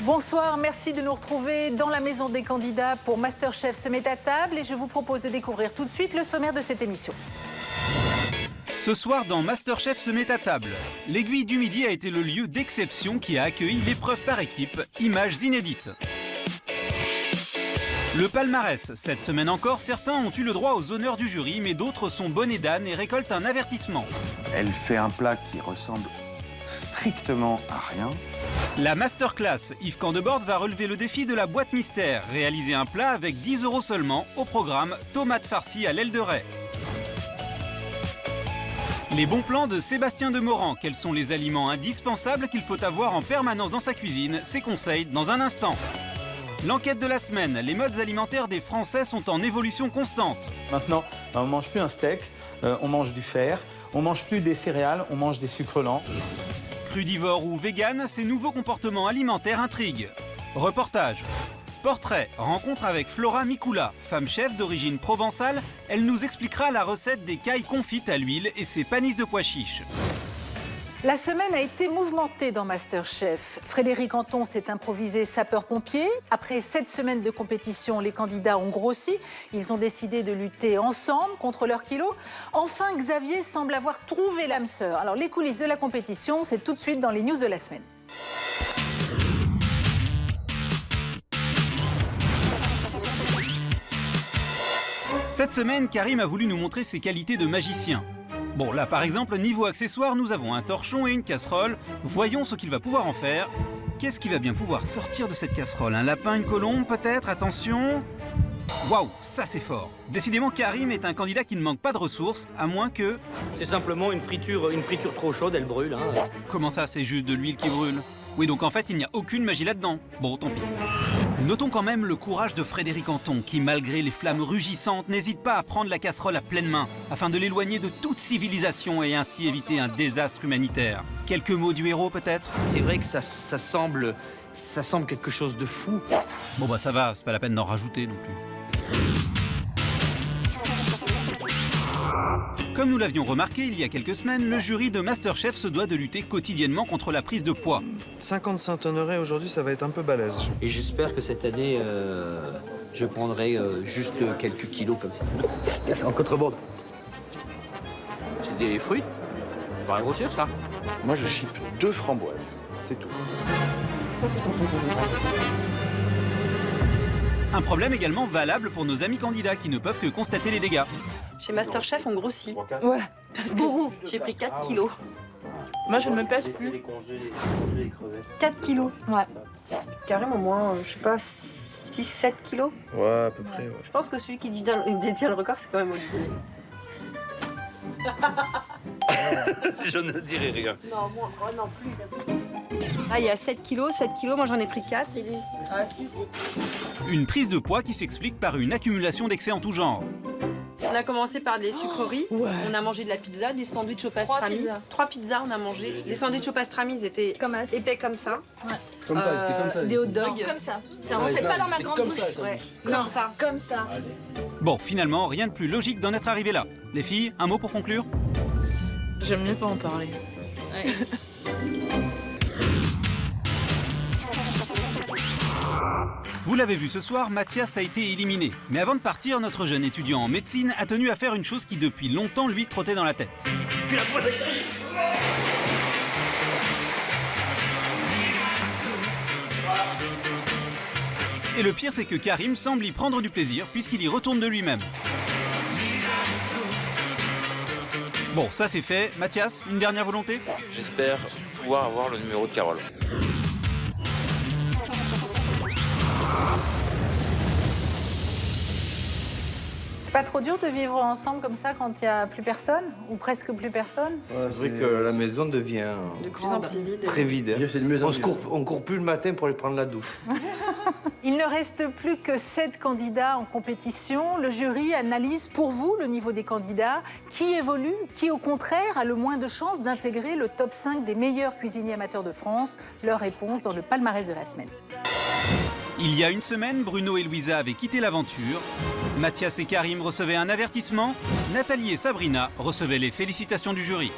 Bonsoir, merci de nous retrouver dans la maison des candidats pour Masterchef se met à table et je vous propose de découvrir tout de suite le sommaire de cette émission. Ce soir dans Masterchef se met à table, l'Aiguille du Midi a été le lieu d'exception qui a accueilli l'épreuve par équipe, images inédites. Le palmarès, cette semaine encore, certains ont eu le droit aux honneurs du jury, mais d'autres sont bonnets d'âne et récoltent un avertissement. Elle fait un plat qui ressemble strictement à rien. La masterclass, Yves Candebord va relever le défi de la boîte mystère, réaliser un plat avec 10 € seulement, au programme tomates farcies à l'aile de raie. Les bons plans de Sébastien Demorand, quels sont les aliments indispensables qu'il faut avoir en permanence dans sa cuisine, ses conseils dans un instant. L'enquête de la semaine, les modes alimentaires des Français sont en évolution constante. Maintenant, on ne mange plus un steak, on mange du fer, on ne mange plus des céréales, on mange des sucres lents. Crudivore ou vegan, ces nouveaux comportements alimentaires intriguent. Reportage. Portrait, rencontre avec Flora Mikula, femme chef d'origine provençale. Elle nous expliquera la recette des cailles confites à l'huile et ses panisses de pois chiches. La semaine a été mouvementée dans Masterchef. Frédéric Anton s'est improvisé sapeur-pompier. Après 7 semaines de compétition, les candidats ont grossi. Ils ont décidé de lutter ensemble contre leurs kilos. Enfin, Xavier semble avoir trouvé l'âme sœur. Alors, les coulisses de la compétition, c'est tout de suite dans les news de la semaine. Cette semaine, Karim a voulu nous montrer ses qualités de magicien. Bon, là par exemple, niveau accessoires, nous avons un torchon et une casserole. Voyons ce qu'il va pouvoir en faire. Qu'est-ce qui va bien pouvoir sortir de cette casserole? Un lapin, une colombe peut-être? Attention. Waouh, ça c'est fort. Décidément, Karim est un candidat qui ne manque pas de ressources, à moins que... C'est simplement une friture trop chaude, elle brûle. Hein. Comment ça, c'est juste de l'huile qui brûle? Oui, donc en fait, il n'y a aucune magie là-dedans. Bon, tant pis. Notons quand même le courage de Frédéric Anton, qui, malgré les flammes rugissantes, n'hésite pas à prendre la casserole à pleine main, afin de l'éloigner de toute civilisation et ainsi éviter un désastre humanitaire. Quelques mots du héros, peut-être? C'est vrai que ça semble quelque chose de fou. Bon bah ça va, c'est pas la peine d'en rajouter non plus. Comme nous l'avions remarqué il y a quelques semaines, le jury de Masterchef se doit de lutter quotidiennement contre la prise de poids. 50 Saint-Honoré aujourd'hui, ça va être un peu balèze. Et j'espère que cette année, je prendrai juste quelques kilos comme ça. C'est en contrebande. C'est des fruits. Ça va grossir ça. Moi, je chipe 2 framboises. C'est tout. Un problème également valable pour nos amis candidats qui ne peuvent que constater les dégâts. Chez Masterchef, on grossit. Ouais, Parce que j'ai pris 4 kilos. moi je ne me pèse plus. 4 kilos. Ouais. Carrément, au moins, je sais pas, 6-7 kilos. Ouais, à peu près, ouais. Je pense que celui qui détient le record, c'est quand même Olivier. Je ne dirai rien. Non, moi, oh non, plus. Ah, il y a 7 kilos, moi j'en ai pris 4. Ah, 6. Une prise de poids qui s'explique par une accumulation d'excès en tout genre. On a commencé par des sucreries, on a mangé de la pizza, des sandwichs au pastrami. 3 pizzas on a mangé. Les sandwichs au pastrami, ils étaient épais comme ça. Comme ça, c'était comme ça. Des hot Non, dogs. comme ça. Ça rentrait pas dans ma grande bouche. Ouais, Non, comme ça. comme ça. Bon, finalement, rien de plus logique d'en être arrivé là. Les filles, un mot pour conclure? J'aime mieux pas en parler. Vous l'avez vu ce soir, Mathias a été éliminé. Mais avant de partir, notre jeune étudiant en médecine a tenu à faire une chose qui depuis longtemps lui trottait dans la tête. Et le pire, c'est que Karim semble y prendre du plaisir puisqu'il y retourne de lui-même. Bon, ça c'est fait. Mathias, une dernière volonté? J'espère pouvoir avoir le numéro de Carole. C'est pas trop dur de vivre ensemble comme ça quand il n'y a plus personne ou presque plus personne? C'est vrai que la maison devient De plus en plus vide. très vide. On court plus le matin pour aller prendre la douche. Il ne reste plus que 7 candidats en compétition. Le jury analyse pour vous le niveau des candidats. Qui évolue, qui au contraire a le moins de chances d'intégrer le top 5 des meilleurs cuisiniers amateurs de France? Leur réponse dans le palmarès de la semaine. Il y a une semaine, Bruno et Louisa avaient quitté l'aventure. Mathias et Karim recevaient un avertissement. Nathalie et Sabrina recevaient les félicitations du jury.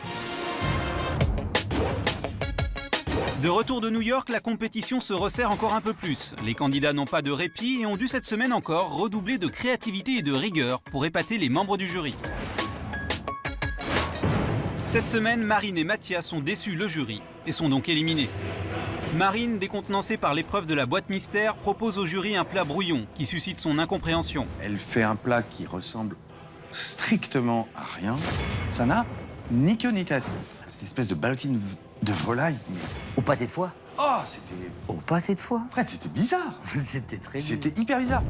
De retour de New York, la compétition se resserre encore un peu plus. Les candidats n'ont pas de répit et ont dû cette semaine encore redoubler de créativité et de rigueur pour épater les membres du jury. Cette semaine, Marine et Mathias ont déçu le jury et sont donc éliminés. Marine, décontenancée par l'épreuve de la boîte mystère, propose au jury un plat brouillon qui suscite son incompréhension. Elle fait un plat qui ressemble strictement à rien. Ça n'a ni queue ni tête. Cette espèce de ballotine de volaille. Au pâté de foie. Oh, c'était... Au pâté de foie. Fred, c'était bizarre. C'était très bizarre. C'était hyper bizarre.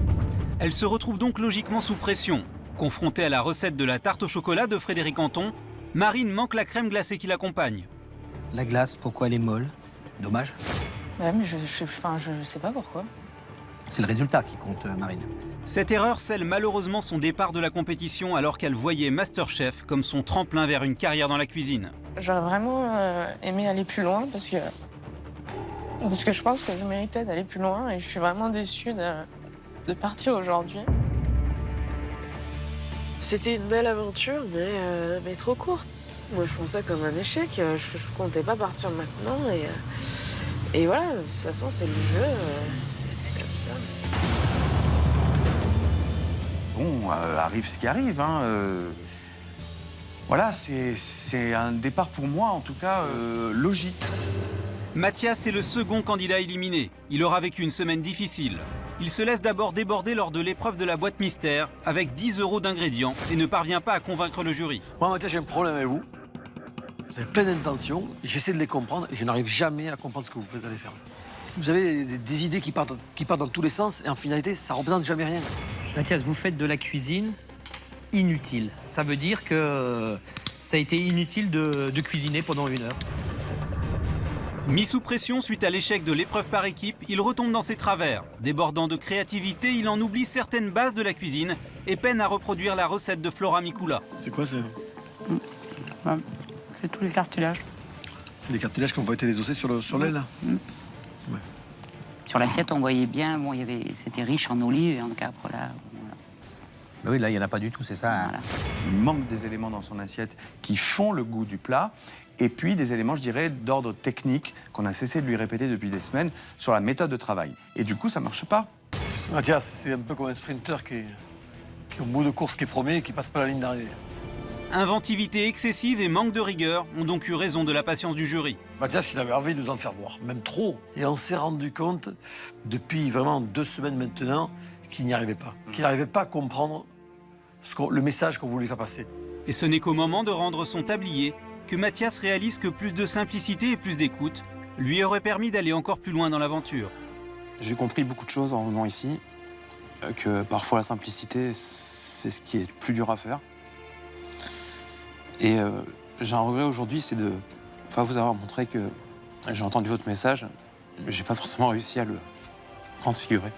Elle se retrouve donc logiquement sous pression. Confrontée à la recette de la tarte au chocolat de Frédéric Anton, Marine manque la crème glacée qui l'accompagne. La glace, pourquoi elle est molle? Dommage. Ouais, mais je sais pas pourquoi. C'est le résultat qui compte, Marine. Cette erreur scelle malheureusement son départ de la compétition alors qu'elle voyait MasterChef comme son tremplin vers une carrière dans la cuisine. J'aurais vraiment aimé aller plus loin parce que je pense que je méritais d'aller plus loin et je suis vraiment déçue de partir aujourd'hui. C'était une belle aventure, mais trop courte. Moi, je pensais comme un échec. Je comptais pas partir maintenant et voilà, de toute façon, c'est le jeu, c'est comme ça. Bon, arrive ce qui arrive, hein. Voilà, c'est un départ pour moi, en tout cas, logique. Mathias est le second candidat éliminé. Il aura vécu une semaine difficile. Il se laisse d'abord déborder lors de l'épreuve de la boîte mystère avec 10 € d'ingrédients et ne parvient pas à convaincre le jury. Moi, Mathias, j'ai un problème avec vous. Vous avez plein d'intentions, j'essaie de les comprendre et je n'arrive jamais à comprendre ce que vous allez faire. Vous avez des idées qui partent dans tous les sens et en finalité, ça ne représente jamais rien. Mathias, vous faites de la cuisine inutile. Ça veut dire que ça a été inutile de cuisiner pendant 1 heure. Mis sous pression suite à l'échec de l'épreuve par équipe, il retombe dans ses travers. Débordant de créativité, il en oublie certaines bases de la cuisine et peine à reproduire la recette de Flora Mikula. C'est quoi ça? C'est tous les cartilages. C'est les cartilages qui n'ont pas été désossés sur l'aile, là? Ouais. Sur l'assiette, on voyait bien, bon, c'était riche en olives et en capre, là. Voilà. Ben oui, là, il n'y en a pas du tout, c'est ça. Voilà. Il manque des éléments dans son assiette qui font le goût du plat. Et puis des éléments, je dirais, d'ordre technique qu'on a cessé de lui répéter depuis des semaines sur la méthode de travail. Et du coup, ça ne marche pas. Mathias, c'est un peu comme un sprinter qui est au bout de course, qui est premier et qui passe pas la ligne d'arrivée. Inventivité excessive et manque de rigueur ont donc eu raison de la patience du jury. Mathias, il avait envie de nous en faire voir, même trop. Et on s'est rendu compte, depuis vraiment 2 semaines maintenant, qu'il n'y arrivait pas. Qu'il n'arrivait pas à comprendre le message qu'on voulait faire passer. Et ce n'est qu'au moment de rendre son tablier que Mathias réalise que plus de simplicité et plus d'écoute lui aurait permis d'aller encore plus loin dans l'aventure. J'ai compris beaucoup de choses en venant ici, que parfois la simplicité, c'est ce qui est le plus dur à faire. Et j'ai un regret aujourd'hui, c'est de vous avoir montré que j'ai entendu votre message, mais j'ai pas forcément réussi à le transfigurer.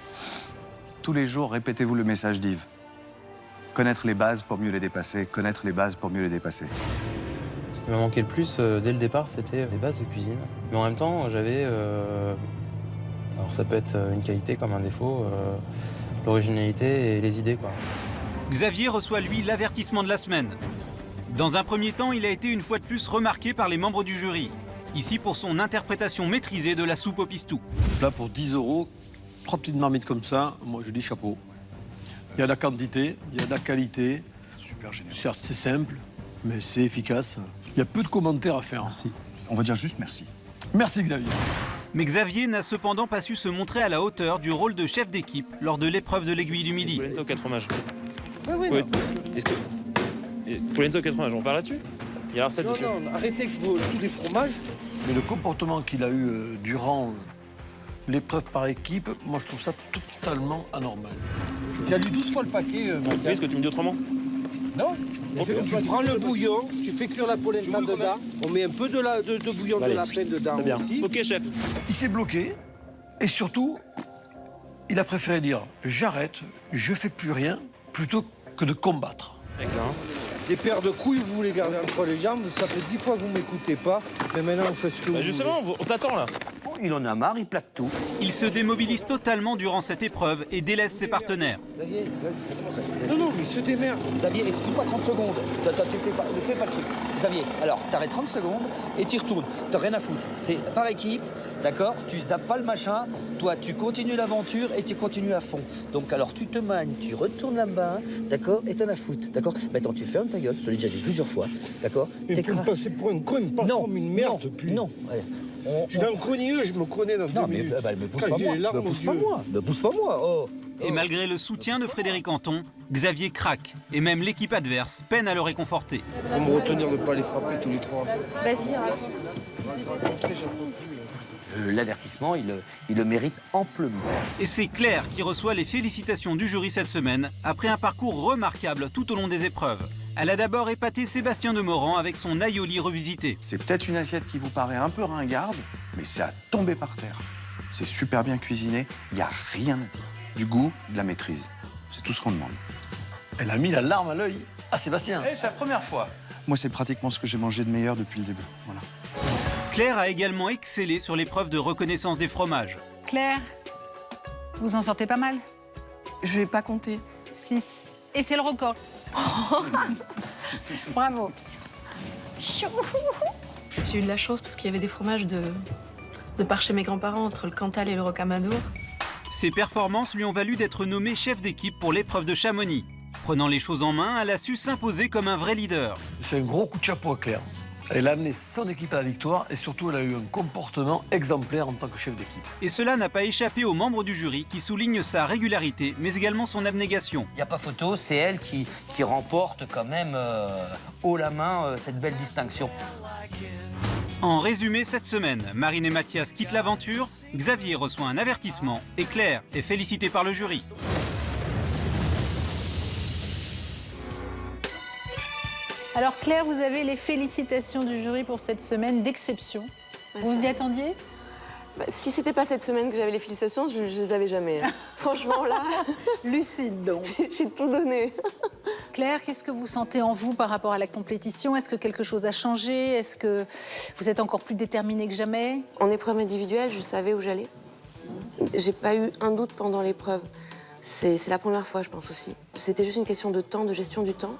Tous les jours, répétez-vous le message d'Yves. Connaître les bases pour mieux les dépasser, connaître les bases pour mieux les dépasser. Ce qui m'a manqué le plus dès le départ, c'était les bases de cuisine. Mais en même temps, j'avais... alors ça peut être une qualité comme un défaut, l'originalité et les idées, quoi. Xavier reçoit, lui, l'avertissement de la semaine. Dans un premier temps, il a été une fois de plus remarqué par les membres du jury. Ici pour son interprétation maîtrisée de la soupe au pistou. Là, pour 10 €, 3 petites marmites comme ça, moi je dis chapeau. Il y a de la quantité, il y a de la qualité. Super génial. Certes, c'est simple, mais c'est efficace. Il y a peu de commentaires à faire. Merci. On va dire juste merci. Merci Xavier. Mais Xavier n'a cependant pas su se montrer à la hauteur du rôle de chef d'équipe lors de l'épreuve de l'aiguille du midi. Polenta au 4 fromages. Oui, non. Est-ce que... Polenta au 4 fromages, on parle là-dessus? Il y a la recette dessus. Non, arrêtez avec tous les fromages. Mais le comportement qu'il a eu durant l'épreuve par équipe, moi je trouve ça totalement anormal. Tu as lu 12 fois le paquet, Mathias. Oui, est-ce que tu me dis autrement? Non. Okay. Tu prends le bouillon, tu fais cuire la polenta dedans, on met un peu de bouillon de lapin dedans aussi. Ok, chef. Il s'est bloqué et surtout, il a préféré dire j'arrête, je fais plus rien, plutôt que de combattre. Des paires de couilles, vous les gardez entre les jambes, ça fait 10 fois que vous m'écoutez pas, mais maintenant vous faites ce que vous justement, voulez. on t'attend là. il en a marre, il plaque tout. Il se démobilise totalement durant cette épreuve et délaisse ses partenaires. Xavier, vas-y. Non, il se démerde. Xavier, excuse-moi 30 secondes. Tu fais pas le truc. Xavier, alors, t'arrêtes 30 secondes et tu retournes. T'as rien à foutre. C'est par équipe, d'accord? Tu zappes pas le machin. Toi, tu continues l'aventure et tu continues à fond. Donc, alors, tu te magnes, tu retournes là-bas, d'accord? Et t'en as foutre, d'accord? Maintenant, tu fermes ta gueule. Je l'ai déjà dit plusieurs fois, d'accord? Mais pour me passer pour un con, pas comme une merde depuis. Non, Je suis un connieux, je me connais dans 2 minutes. Mais me pousse pas moi. Me pousse pas moi. Oh. Et malgré le soutien de Frédéric Anton, Xavier craque. Et même l'équipe adverse peine à le réconforter. Pour me retenir de ne pas les frapper tous les 3. Vas-y, raconte. L'avertissement, il le mérite amplement. Et c'est Claire qui reçoit les félicitations du jury cette semaine, après un parcours remarquable tout au long des épreuves. Elle a d'abord épaté Sébastien Demorand avec son aioli revisité. C'est peut-être une assiette qui vous paraît un peu ringarde, mais c'est à tomber par terre. C'est super bien cuisiné, il n'y a rien à dire. Du goût, de la maîtrise. C'est tout ce qu'on demande. Elle a mis la larme à l'œil à Sébastien. Et c'est la première fois. Moi, c'est pratiquement ce que j'ai mangé de meilleur depuis le début. Voilà. Claire a également excellé sur l'épreuve de reconnaissance des fromages. Claire, vous en sortez pas mal? Je vais pas compter. 6. Et c'est le record. Bravo. J'ai eu de la chance parce qu'il y avait des fromages de par chez mes grands-parents, entre le Cantal et le Rocamadour. Ses performances lui ont valu d'être nommé chef d'équipe pour l'épreuve de Chamonix. Prenant les choses en main, elle a su s'imposer comme un vrai leader. C'est un gros coup de chapeau à Claire. Elle a amené son équipe à la victoire et surtout elle a eu un comportement exemplaire en tant que chef d'équipe. Et cela n'a pas échappé aux membres du jury qui soulignent sa régularité, mais également son abnégation. Il n'y a pas photo, c'est elle qui remporte quand même haut la main cette belle distinction. En résumé, cette semaine, Marine et Mathias quittent l'aventure, Xavier reçoit un avertissement et Claire est félicitée par le jury. Alors Claire, vous avez les félicitations du jury pour cette semaine d'exception. Vous vous y attendiez? Si c'était pas cette semaine que j'avais les félicitations, je les avais jamais. Franchement, là... Lucide, donc. J'ai tout donné. Claire, qu'est-ce que vous sentez en vous par rapport à la compétition? Est-ce que quelque chose a changé? Est-ce que vous êtes encore plus déterminée que jamais? En épreuve individuelle, je savais où j'allais. J'ai pas eu un doute pendant l'épreuve. C'est la première fois, je pense aussi. C'était juste une question de temps, de gestion du temps.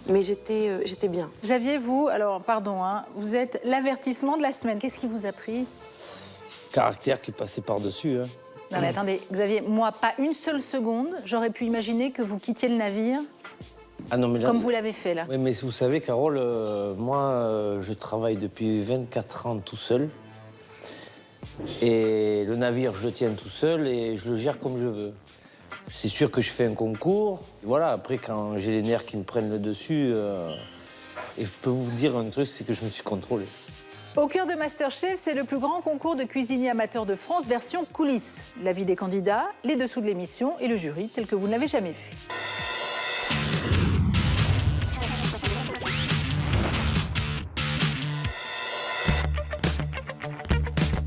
Mais j'étais bien. Xavier, vous, alors pardon, hein, vous êtes l'avertissement de la semaine. Qu'est-ce qui vous a pris? Caractère qui passait par-dessus. Hein. Non mais attendez, Xavier, moi, pas une seule seconde, j'aurais pu imaginer que vous quittiez le navire Ah non, mais là, comme vous l'avez fait là. Oui, mais vous savez, Carole, moi, je travaille depuis 24 ans tout seul. Et le navire, je le tiens tout seul et je le gère comme je veux. C'est sûr que je fais un concours. Voilà, après, quand j'ai les nerfs qui me prennent le dessus, et je peux vous dire un truc, c'est que je me suis contrôlé. Au cœur de MasterChef, c'est le plus grand concours de cuisiniers amateurs de France, version coulisses. L'avis des candidats, les dessous de l'émission et le jury, tel que vous ne l'avez jamais vu.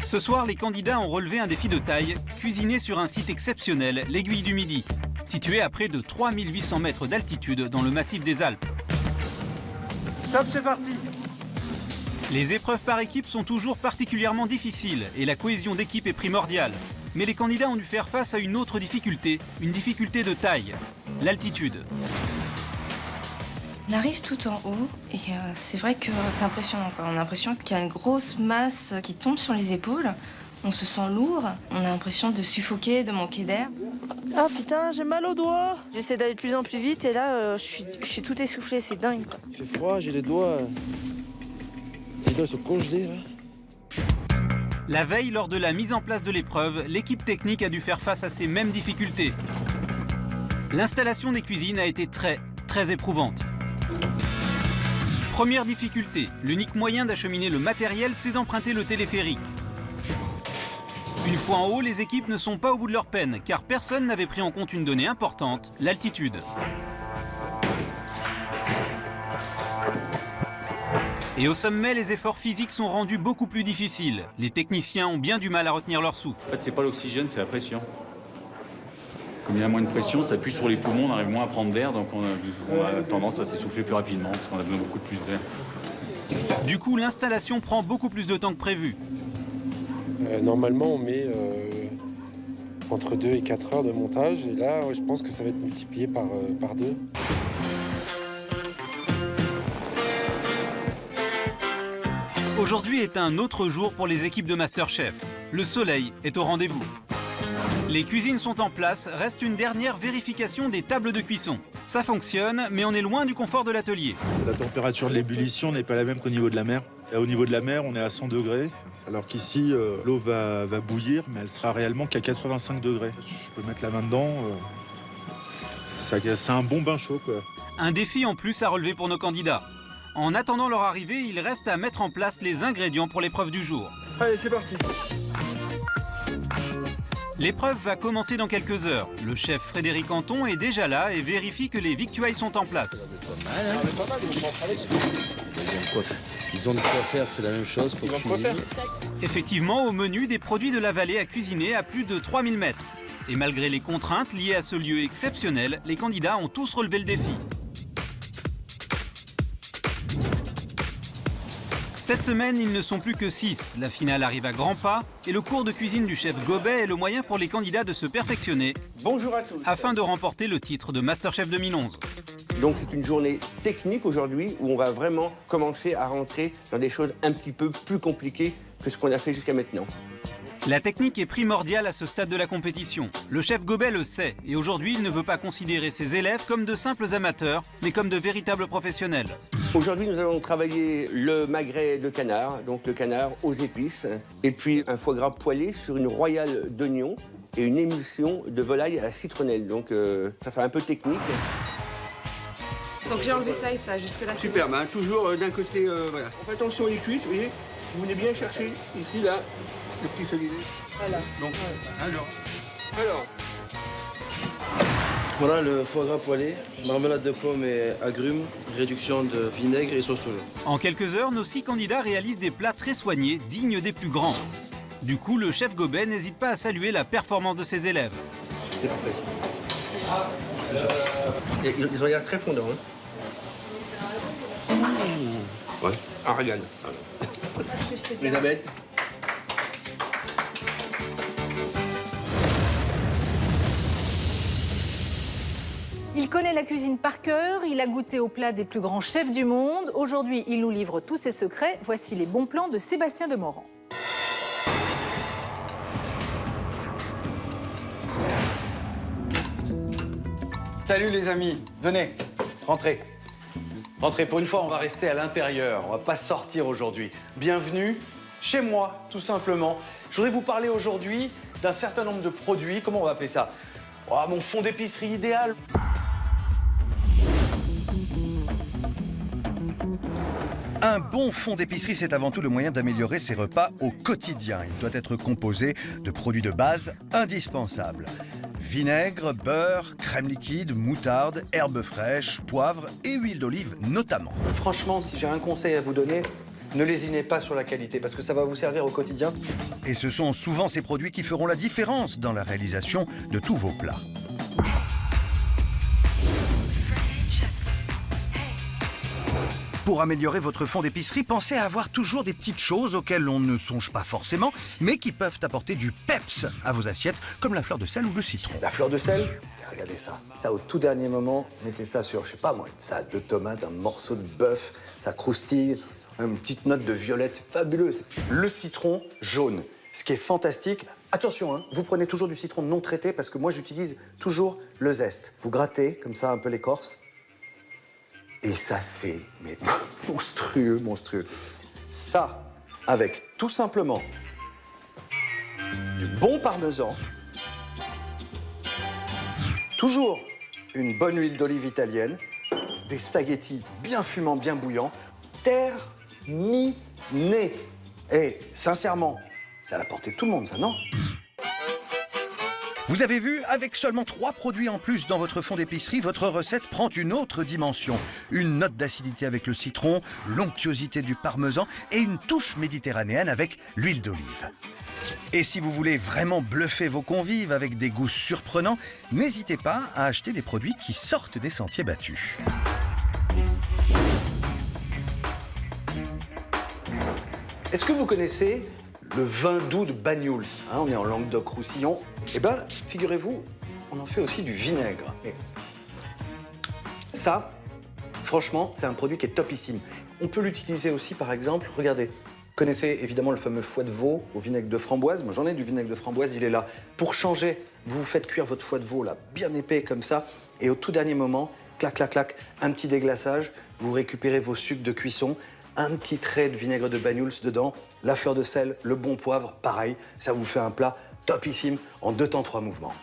Ce soir, les candidats ont relevé un défi de taille, cuisiner sur un site exceptionnel, l'Aiguille du Midi, situé à près de 3800 mètres d'altitude dans le massif des Alpes. Top, c'est parti. Les épreuves par équipe sont toujours particulièrement difficiles et la cohésion d'équipe est primordiale. Mais les candidats ont dû faire face à une autre difficulté, une difficulté de taille, l'altitude. On arrive tout en haut et c'est vrai que c'est impressionnant, quoi. On a l'impression qu'il y a une grosse masse qui tombe sur les épaules. On se sent lourd, on a l'impression de suffoquer, de manquer d'air. Ah putain, j'ai mal aux doigts. J'essaie d'aller de plus en plus vite et là, je suis tout essoufflée, c'est dingue, quoi. Il fait froid, j'ai les doigts... Les doigts sont congelés, là. La veille, lors de la mise en place de l'épreuve, l'équipe technique a dû faire face à ces mêmes difficultés. L'installation des cuisines a été très éprouvante. Première difficulté, l'unique moyen d'acheminer le matériel, c'est d'emprunter le téléphérique. Une fois en haut, les équipes ne sont pas au bout de leur peine, car personne n'avait pris en compte une donnée importante, l'altitude. Et au sommet, les efforts physiques sont rendus beaucoup plus difficiles. Les techniciens ont bien du mal à retenir leur souffle. En fait, c'est pas l'oxygène, c'est la pression. Comme il y a moins de pression, ça appuie sur les poumons, on arrive moins à prendre d'air, donc on a tendance à s'essouffler plus rapidement, parce qu'on a besoin de beaucoup plus d'air. Du coup, l'installation prend beaucoup plus de temps que prévu. Normalement, on met entre 2 et 4 heures de montage. Et là, je pense que ça va être multiplié par 2. Aujourd'hui est un autre jour pour les équipes de MasterChef. Le soleil est au rendez-vous. Les cuisines sont en place, reste une dernière vérification des tables de cuisson. Ça fonctionne, mais on est loin du confort de l'atelier. La température de l'ébullition n'est pas la même qu'au niveau de la mer. Et au niveau de la mer, on est à 100 degrés, alors qu'ici, l'eau va bouillir, mais elle sera réellement qu'à 85 degrés. Je peux mettre la main dedans, c'est un bon bain chaud, quoi. Un défi en plus à relever pour nos candidats. En attendant leur arrivée, il reste à mettre en place les ingrédients pour l'épreuve du jour. Allez, c'est parti. L'épreuve va commencer dans quelques heures. Le chef Frédéric Anton est déjà là et vérifie que les victuailles sont en place. Ils ont de quoi faire, c'est la même chose pour cuisiner. Effectivement, au menu, des produits de la vallée à cuisiner à plus de 3000 mètres. Et malgré les contraintes liées à ce lieu exceptionnel, les candidats ont tous relevé le défi. Cette semaine, ils ne sont plus que 6. La finale arrive à grands pas et le cours de cuisine du chef Gobet est le moyen pour les candidats de se perfectionner. Bonjour à tous. Afin de remporter le titre de MasterChef 2011. Donc c'est une journée technique aujourd'hui où on va vraiment commencer à rentrer dans des choses un petit peu plus compliquées que ce qu'on a fait jusqu'à maintenant. La technique est primordiale à ce stade de la compétition. Le chef Gobet le sait et aujourd'hui, il ne veut pas considérer ses élèves comme de simples amateurs, mais comme de véritables professionnels. Aujourd'hui, nous allons travailler le magret de canard, donc le canard aux épices, et puis un foie gras poêlé sur une royale d'oignons et une émulsion de volaille à la citronnelle. Donc ça sera un peu technique. Donc j'ai enlevé ça et ça, jusque-là. Superbe, hein, toujours d'un côté, voilà. On fait attention aux cuisses, vous voyez. Vous venez bien chercher, ici, là, le petit solidaire. Voilà. Donc, alors. Voilà le foie gras poêlé, marmelade de pommes et agrumes, réduction de vinaigre et sauce soja. En quelques heures, nos 6 candidats réalisent des plats très soignés, dignes des plus grands. Du coup, le chef Gobet n'hésite pas à saluer la performance de ses élèves. C'est parfait. Ils ont l'air très fondants. Hein. Ouais, un régal. Elisabeth. Il connaît la cuisine par cœur, il a goûté aux plats des plus grands chefs du monde. Aujourd'hui, il nous livre tous ses secrets. Voici les bons plans de Sébastien Demorand. Salut les amis, venez, rentrez. Rentrez, pour une fois on va rester à l'intérieur, on va pas sortir aujourd'hui. Bienvenue chez moi, tout simplement. Je voudrais vous parler aujourd'hui d'un certain nombre de produits, comment on va appeler ça? Oh, mon fond d'épicerie idéal. Un bon fond d'épicerie, c'est avant tout le moyen d'améliorer ses repas au quotidien. Il doit être composé de produits de base indispensables. Vinaigre, beurre, crème liquide, moutarde, herbes fraîches, poivre et huile d'olive notamment. Franchement, si j'ai un conseil à vous donner, ne lésinez pas sur la qualité parce que ça va vous servir au quotidien. Et ce sont souvent ces produits qui feront la différence dans la réalisation de tous vos plats. Pour améliorer votre fond d'épicerie, pensez à avoir toujours des petites choses auxquelles on ne songe pas forcément, mais qui peuvent apporter du peps à vos assiettes, comme la fleur de sel ou le citron. La fleur de sel, regardez ça. Ça, au tout dernier moment, mettez ça sur, je sais pas moi, une salade de tomates, un morceau de bœuf, ça croustille, une petite note de violette, fabuleux. Le citron jaune, ce qui est fantastique. Attention, hein, vous prenez toujours du citron non traité parce que moi, j'utilise toujours le zeste. Vous grattez comme ça un peu l'écorce. Et ça, c'est monstrueux, monstrueux. Ça, avec tout simplement du bon parmesan, toujours une bonne huile d'olive italienne, des spaghettis bien fumants, bien bouillants, terminé. Et sincèrement, c'est à la portée de tout le monde, ça, non? Vous avez vu, avec seulement 3 produits en plus dans votre fond d'épicerie, votre recette prend une autre dimension. Une note d'acidité avec le citron, l'onctuosité du parmesan et une touche méditerranéenne avec l'huile d'olive. Et si vous voulez vraiment bluffer vos convives avec des goûts surprenants, n'hésitez pas à acheter des produits qui sortent des sentiers battus. Est-ce que vous connaissez le vin doux de Banyuls. Hein, on est en Languedoc-Roussillon. Eh ben, figurez-vous, on en fait aussi du vinaigre. Et ça, franchement, c'est un produit qui est topissime. On peut l'utiliser aussi, par exemple, regardez, vous connaissez évidemment le fameux foie de veau au vinaigre de framboise. Moi, j'en ai du vinaigre de framboise, il est là. Pour changer, vous faites cuire votre foie de veau, là, bien épais comme ça, et au tout dernier moment, clac, clac, clac, un petit déglaçage, vous récupérez vos sucres de cuisson, un petit trait de vinaigre de Banyuls dedans, la fleur de sel, le bon poivre, pareil, ça vous fait un plat topissime en 2 temps 3 mouvements.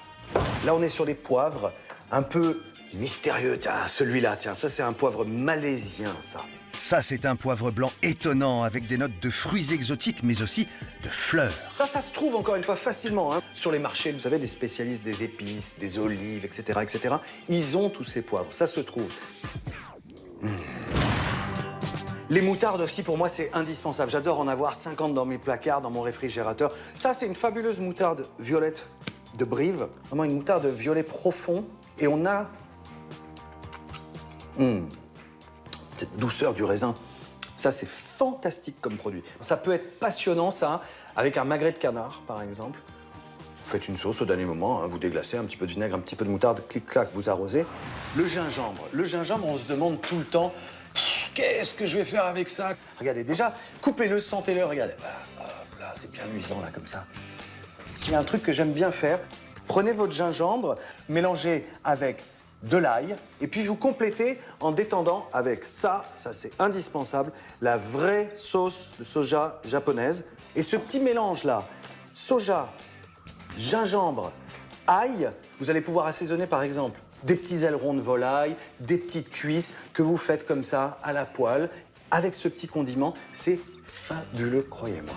Là, on est sur les poivres, un peu mystérieux, tiens, celui-là, tiens, ça c'est un poivre malaisien, ça. Ça, c'est un poivre blanc étonnant avec des notes de fruits exotiques, mais aussi de fleurs. Ça se trouve encore une fois facilement hein. Sur les marchés, vous savez, les spécialistes des épices, des olives, etc., etc. Ils ont tous ces poivres, ça se trouve. Les moutardes aussi, pour moi, c'est indispensable. J'adore en avoir 50 dans mes placards, dans mon réfrigérateur. Ça, c'est une fabuleuse moutarde violette de Brive. Vraiment une moutarde violet profond. Et on a... cette douceur du raisin. Ça, c'est fantastique comme produit. Ça peut être passionnant, ça, avec un magret de canard, par exemple. Vous faites une sauce au dernier moment, hein, vous déglacez un petit peu de vinaigre, un petit peu de moutarde, clic-clac, vous arrosez. Le gingembre, on se demande tout le temps, qu'est-ce que je vais faire avec ça? Regardez, déjà, coupez-le, sentez-le, regardez. Hop, là, c'est bien luisant, là, comme ça. Il y a un truc que j'aime bien faire. Prenez votre gingembre, mélangez avec de l'ail, et puis vous complétez en détendant avec ça c'est indispensable, la vraie sauce de soja japonaise. Et ce petit mélange-là, soja, gingembre, ail, vous allez pouvoir assaisonner par exemple des petits ailerons de volaille, des petites cuisses que vous faites comme ça à la poêle. Avec ce petit condiment, c'est fabuleux, croyez-moi.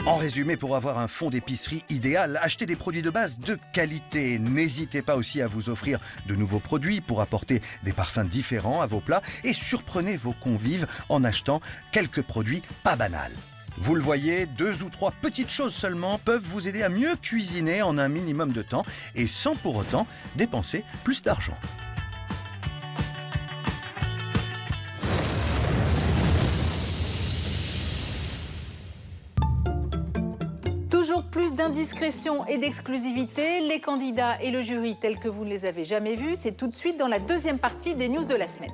En résumé, pour avoir un fond d'épicerie idéal, achetez des produits de base de qualité. N'hésitez pas aussi à vous offrir de nouveaux produits pour apporter des parfums différents à vos plats et surprenez vos convives en achetant quelques produits pas banals. Vous le voyez, 2 ou 3 petites choses seulement peuvent vous aider à mieux cuisiner en un minimum de temps et sans pour autant dépenser plus d'argent. Toujours plus d'indiscrétion et d'exclusivité, les candidats et le jury tels que vous ne les avez jamais vus, c'est tout de suite dans la deuxième partie des news de la semaine.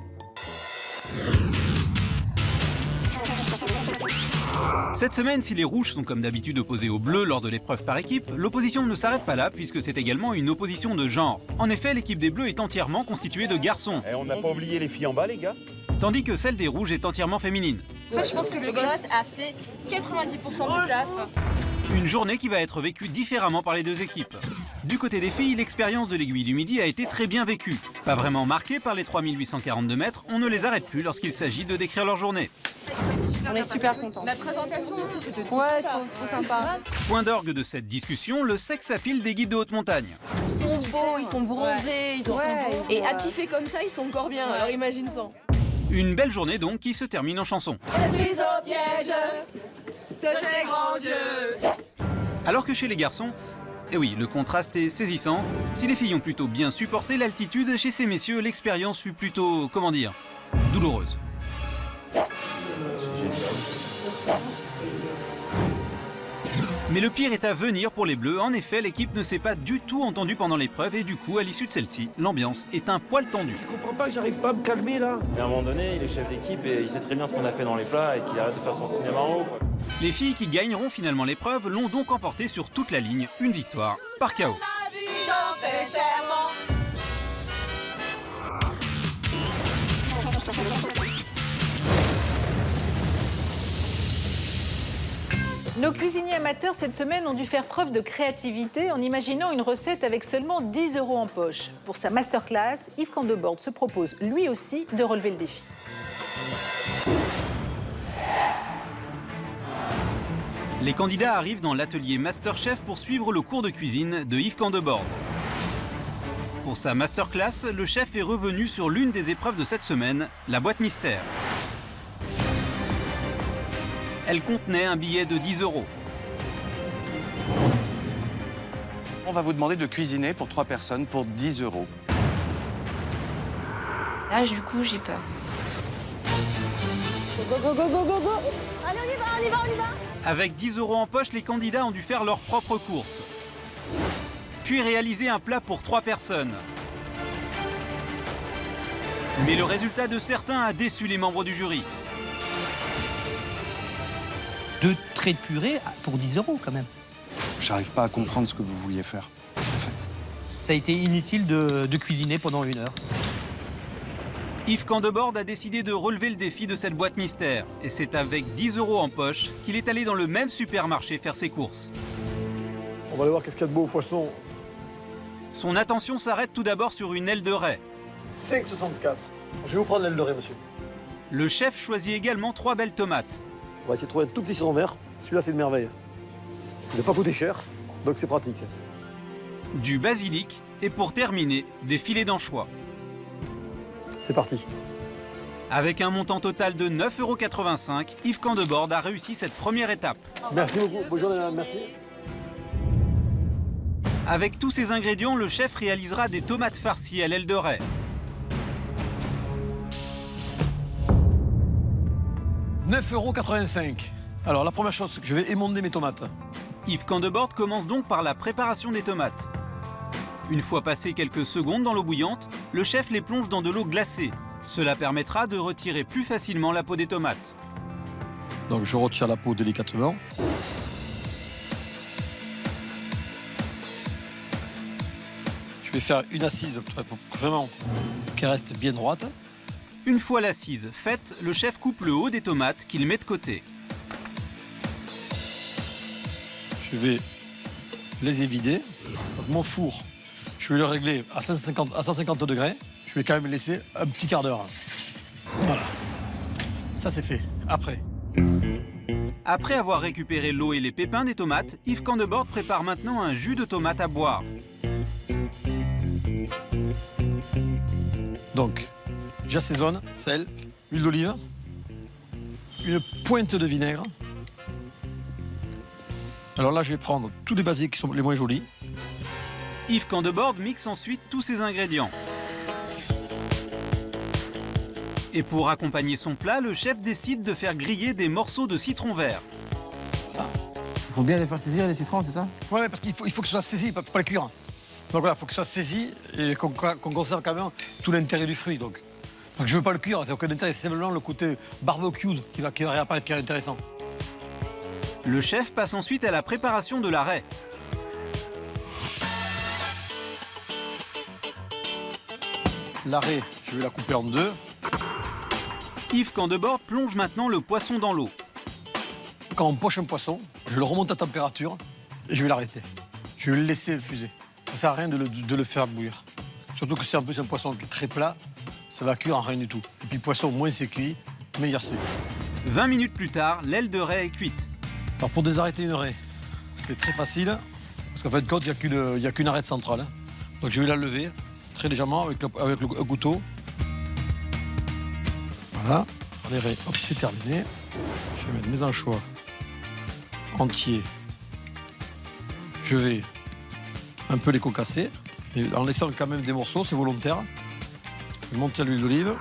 Cette semaine, si les rouges sont comme d'habitude opposés aux bleus lors de l'épreuve par équipe, l'opposition ne s'arrête pas là puisque c'est également une opposition de genre. En effet, l'équipe des bleus est entièrement constituée de garçons. Et on n'a pas oublié les filles en bas, les gars. Tandis que celle des rouges est entièrement féminine. En fait, je pense que le gosse a fait 90% du taf. Une journée qui va être vécue différemment par les deux équipes. Du côté des filles, l'expérience de l'Aiguille du Midi a été très bien vécue. Pas vraiment marquée par les 3842 mètres, on ne les arrête plus lorsqu'il s'agit de décrire leur journée. On est super contents. La présentation aussi, c'était trop sympa. Point d'orgue de cette discussion, le sex appeal des guides de haute montagne. Ils sont beaux, ils sont bronzés, ils sont beaux. Et attifés comme ça, ils sont encore bien, alors imagine ça. Une belle journée donc qui se termine en chanson. Prise au piège de tes grands yeux. Alors que chez les garçons, eh oui, le contraste est saisissant. Si les filles ont plutôt bien supporté l'altitude, chez ces messieurs, l'expérience fut plutôt, comment dire, douloureuse. Mais le pire est à venir pour les Bleus. En effet, l'équipe ne s'est pas du tout entendue pendant l'épreuve et du coup, à l'issue de celle-ci, l'ambiance est un poil tendue. Je comprends pas que j'arrive pas à me calmer là. Mais à un moment donné, il est chef d'équipe et il sait très bien ce qu'on a fait dans les plats et qu'il arrête de faire son cinéma en haut, quoi. Les filles qui gagneront finalement l'épreuve l'ont donc emporté sur toute la ligne, une victoire par KO. Nos cuisiniers amateurs cette semaine ont dû faire preuve de créativité en imaginant une recette avec seulement 10 € en poche. Pour sa masterclass, Yves Candebord se propose lui aussi de relever le défi. Les candidats arrivent dans l'atelier Masterchef pour suivre le cours de cuisine de Yves Candebord. Pour sa masterclass, le chef est revenu sur l'une des épreuves de cette semaine, la boîte mystère. Elle contenait un billet de 10 €. On va vous demander de cuisiner pour 3 personnes pour 10 €. Là, du coup, j'ai peur. Go, go, go, go, go, go. Allez, on y va, on y va, on y va. Avec 10 € en poche, les candidats ont dû faire leur propre course. Puis réaliser un plat pour 3 personnes. Mais le résultat de certains a déçu les membres du jury. 2 traits de purée pour 10 € quand même. J'arrive pas à comprendre ce que vous vouliez faire. Ça a été inutile de cuisiner pendant 1 heure. Yves Candebord a décidé de relever le défi de cette boîte mystère. Et c'est avec 10 € en poche qu'il est allé dans le même supermarché faire ses courses. On va aller voir qu'est-ce qu'il y a de beau au poisson. Son attention s'arrête tout d'abord sur une aile de raie. 5,64. Je vais vous prendre l'aile de raie, monsieur. Le chef choisit également 3 belles tomates. On va essayer de trouver un tout petit citron vert. Celui-là, c'est une merveille. Il n'a pas coûté cher, donc c'est pratique. Du basilic et pour terminer, des filets d'anchois. C'est parti. Avec un montant total de 9,85 €, Yves Candebord a réussi cette première étape. Merci beaucoup. Bonne journée, madame. Merci. Avec tous ces ingrédients, le chef réalisera des tomates farcies à l'aile de raie. « 9,85 €. Alors, la première chose, c'est que je vais émonder mes tomates. Yves Candebord commence donc par la préparation des tomates. Une fois passées quelques secondes dans l'eau bouillante, le chef les plonge dans de l'eau glacée. Cela permettra de retirer plus facilement la peau des tomates. Donc, je retire la peau délicatement. Je vais faire une assise pour vraiment qu'elle reste bien droite. Une fois l'assise faite, le chef coupe le haut des tomates qu'il met de côté. Je vais les évider. Donc, mon four, je vais le régler à 150 degrés. Je vais quand même laisser un petit quart d'heure. Voilà. Ça, c'est fait. Après avoir récupéré l'eau et les pépins des tomates, Yves Candebord prépare maintenant un jus de tomate à boire. Donc, j'assaisonne, sel, huile d'olive, une pointe de vinaigre. Alors là, je vais prendre tous les basiques qui sont les moins jolis. Yves Candebord mixe ensuite tous ces ingrédients. Et pour accompagner son plat, le chef décide de faire griller des morceaux de citron vert. Il faut bien les faire saisir, les citrons, c'est ça? Ouais, parce qu'il faut que ce soit saisi, pas les cuire. Donc voilà, il faut que ce soit saisi et qu'on conserve quand même tout l'intérêt du fruit. Donc je ne veux pas le cuire, c'est aucun intérêt, c'est simplement le côté barbecue qui va réapparaître, qui est intéressant. Le chef passe ensuite à la préparation de la raie. La raie, je vais la couper en 2. Yves Candebord plonge maintenant le poisson dans l'eau. Quand on poche un poisson, je le remonte à température et je vais l'arrêter. Je vais le laisser fuser. Ça ne sert à rien de le faire bouillir. Surtout que c'est un poisson qui est très plat, ça va cuire en rien du tout. Et puis le poisson, moins c'est cuit, meilleur c'est. 20 minutes plus tard, l'aile de raie est cuite. Alors pour désarrêter une raie, c'est très facile, parce qu'en fin de compte, il n'y a qu'une arête centrale. Donc je vais la lever très légèrement avec le couteau. Voilà, les raies, hop, c'est terminé. Je vais mettre mes anchois entiers. Je vais un peu les concasser, et en laissant quand même des morceaux, c'est volontaire. Je vais monter à l'huile d'olive.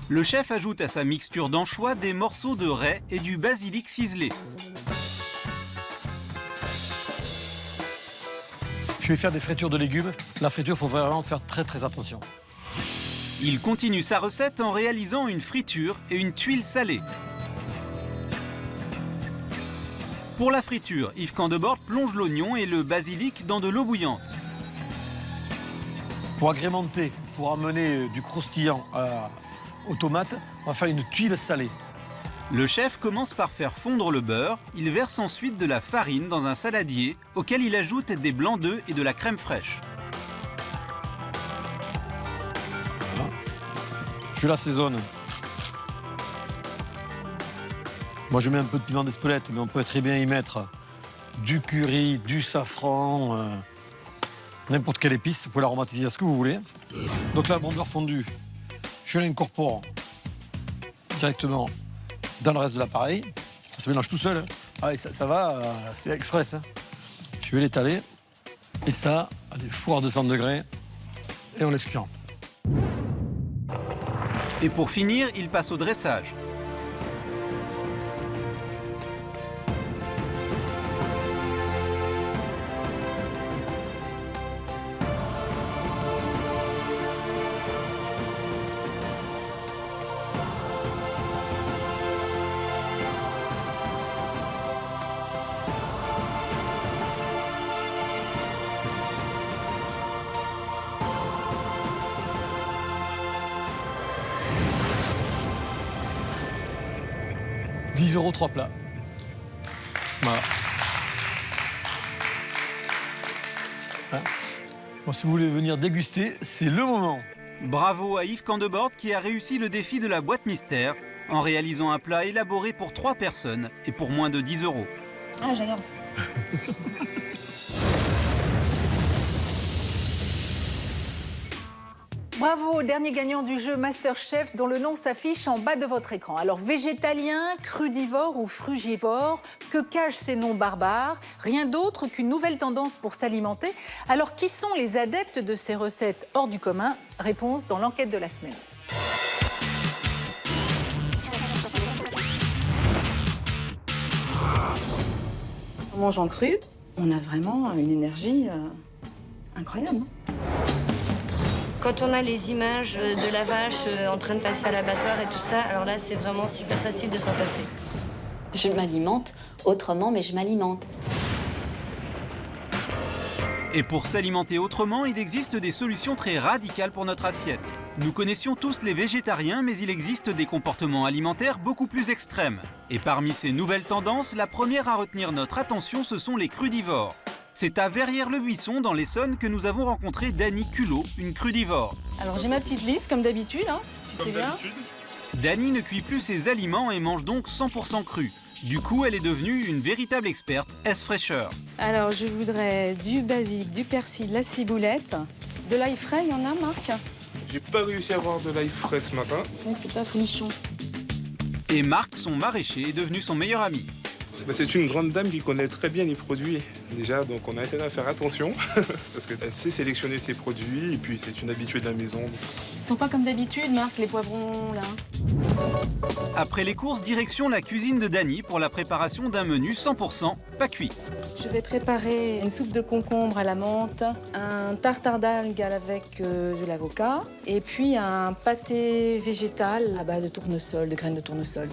Le chef ajoute à sa mixture d'anchois des morceaux de raie et du basilic ciselé. Je vais faire des fritures de légumes. La friture, il faut vraiment faire très très attention. Il continue sa recette en réalisant une friture et une tuile salée. Pour la friture, Yves Candebord plonge l'oignon et le basilic dans de l'eau bouillante. Pour agrémenter, pour amener du croustillant aux tomates, on va faire une tuile salée. Le chef commence par faire fondre le beurre. Il verse ensuite de la farine dans un saladier auquel il ajoute des blancs d'œufs et de la crème fraîche. Voilà. Je l'assaisonne. Moi, je mets un peu de piment d'Espelette, mais on peut très bien y mettre du curry, du safran, n'importe quelle épice. Vous pouvez l'aromatiser à ce que vous voulez. Donc là, mon beurre fondu, je l'incorpore directement dans le reste de l'appareil. Ça se mélange tout seul. Ah, et ça va, c'est express. Je vais l'étaler. Et ça, allez, four à 200 degrés. Et on laisse cuire. Et pour finir, il passe au dressage. €10 3 plats. Voilà. Hein, bon, si vous voulez venir déguster, c'est le moment. Bravo à Yves Candebord qui a réussi le défi de la boîte mystère en réalisant un plat élaboré pour 3 personnes et pour moins de 10 €. Ah, j'adore. Bravo au dernier gagnant du jeu MasterChef dont le nom s'affiche en bas de votre écran. Alors végétalien, crudivore ou frugivore, que cachent ces noms barbares? Rien d'autre qu'une nouvelle tendance pour s'alimenter. Alors qui sont les adeptes de ces recettes hors du commun? Réponse dans l'enquête de la semaine. En mangeant cru, on a vraiment une énergie incroyable. Quand on a les images de la vache en train de passer à l'abattoir et tout ça, alors là, c'est vraiment super facile de s'en passer. Je m'alimente autrement, mais je m'alimente. Et pour s'alimenter autrement, il existe des solutions très radicales pour notre assiette. Nous connaissions tous les végétariens, mais il existe des comportements alimentaires beaucoup plus extrêmes. Et parmi ces nouvelles tendances, la première à retenir notre attention, ce sont les crudivores. C'est à Verrières-le-Buisson, dans l'Essonne, que nous avons rencontré Dany Culot, une crudivore. Alors j'ai ma petite liste, comme d'habitude, hein, tu sais bien. Dany ne cuit plus ses aliments et mange donc 100% cru. Du coup, elle est devenue une véritable experte S-fraîcheur. Alors je voudrais du basilic, du persil, de la ciboulette, de l'ail frais, il y en a, Marc? J'ai pas réussi à avoir de l'ail frais ce matin. Mais c'est pas folichon. Et Marc, son maraîcher, est devenu son meilleur ami. C'est une grande dame qui connaît très bien les produits. Déjà, donc on a intérêt à faire attention parce qu'elle sait sélectionner ses produits et puis c'est une habituée de la maison. Ils sont pas comme d'habitude, Marc, les poivrons, là. Après les courses, direction la cuisine de Dany pour la préparation d'un menu 100% pas cuit. Je vais préparer une soupe de concombre à la menthe, un tartare d'algues avec de l'avocat et puis un pâté végétal à base de tournesol, de graines de tournesol.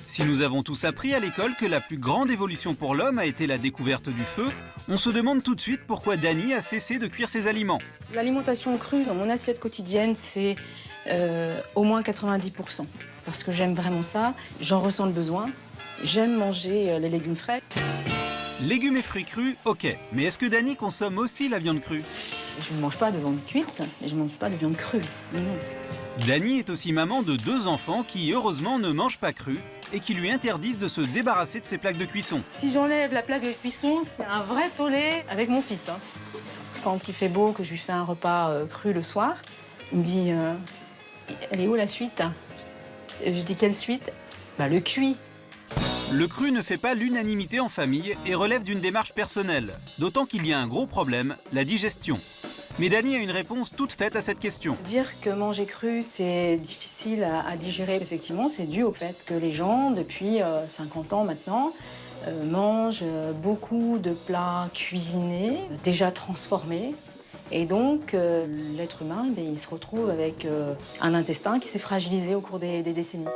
Si nous avons tous appris à l'école que la plus grande évolution pour l'homme a été la découverte du feu, on se demande tout de suite pourquoi Dany a cessé de cuire ses aliments. L'alimentation crue dans mon assiette quotidienne, c'est au moins 90%. Parce que j'aime vraiment ça, j'en ressens le besoin. J'aime manger les légumes frais. Légumes et fruits crus, ok. Mais est-ce que Dany consomme aussi la viande crue? Je ne mange pas de viande cuite, mais je ne mange pas de viande crue. Non. Dany est aussi maman de 2 enfants qui, heureusement, ne mangent pas cru et qui lui interdisent de se débarrasser de ses plaques de cuisson. Si j'enlève la plaque de cuisson, c'est un vrai tollé avec mon fils. Hein. Quand il fait beau, que je lui fais un repas cru le soir, il me dit elle est où la suite? Et je dis quelle suite? Bah le cuit. Le cru ne fait pas l'unanimité en famille et relève d'une démarche personnelle. D'autant qu'il y a un gros problème, la digestion. Mais Dany a une réponse toute faite à cette question. Dire que manger cru, c'est difficile à digérer, effectivement, c'est dû au fait que les gens, depuis 50 ans maintenant, mangent beaucoup de plats cuisinés, déjà transformés. Et donc, l'être humain, il se retrouve avec un intestin qui s'est fragilisé au cours des décennies.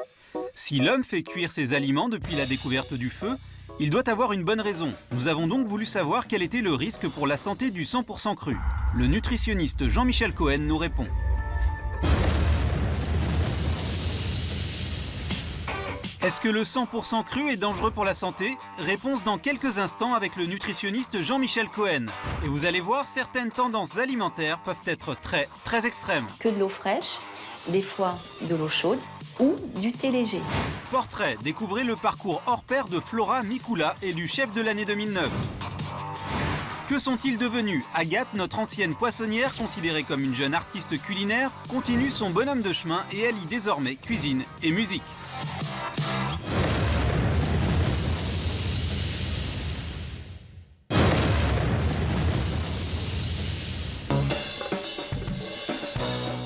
Si l'homme fait cuire ses aliments depuis la découverte du feu, il doit avoir une bonne raison. Nous avons donc voulu savoir quel était le risque pour la santé du 100% cru. Le nutritionniste Jean-Michel Cohen nous répond. Est-ce que le 100% cru est dangereux pour la santé? Réponse dans quelques instants avec le nutritionniste Jean-Michel Cohen. Et vous allez voir, certaines tendances alimentaires peuvent être très extrêmes. Que de l'eau fraîche, des fois de l'eau chaude ou du thé léger. Portrait, découvrez le parcours hors pair de Flora Mikula, élue chef de l'année 2009. Que sont-ils devenus? Agathe, notre ancienne poissonnière, considérée comme une jeune artiste culinaire, continue son bonhomme de chemin et allie désormais cuisine et musique.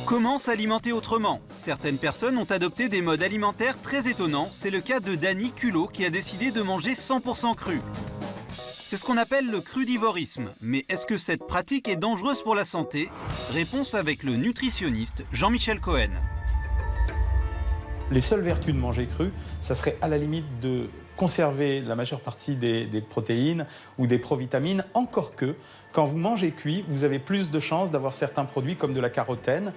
Comment s'alimenter autrement? Certaines personnes ont adopté des modes alimentaires très étonnants. C'est le cas de Dany Culot qui a décidé de manger 100% cru. C'est ce qu'on appelle le crudivorisme. Mais est-ce que cette pratique est dangereuse pour la santé? Réponse avec le nutritionniste Jean-Michel Cohen. Les seules vertus de manger cru, ça serait à la limite de conserver la majeure partie des protéines ou des provitamines, encore que quand vous mangez cuit, vous avez plus de chances d'avoir certains produits comme de la carotène,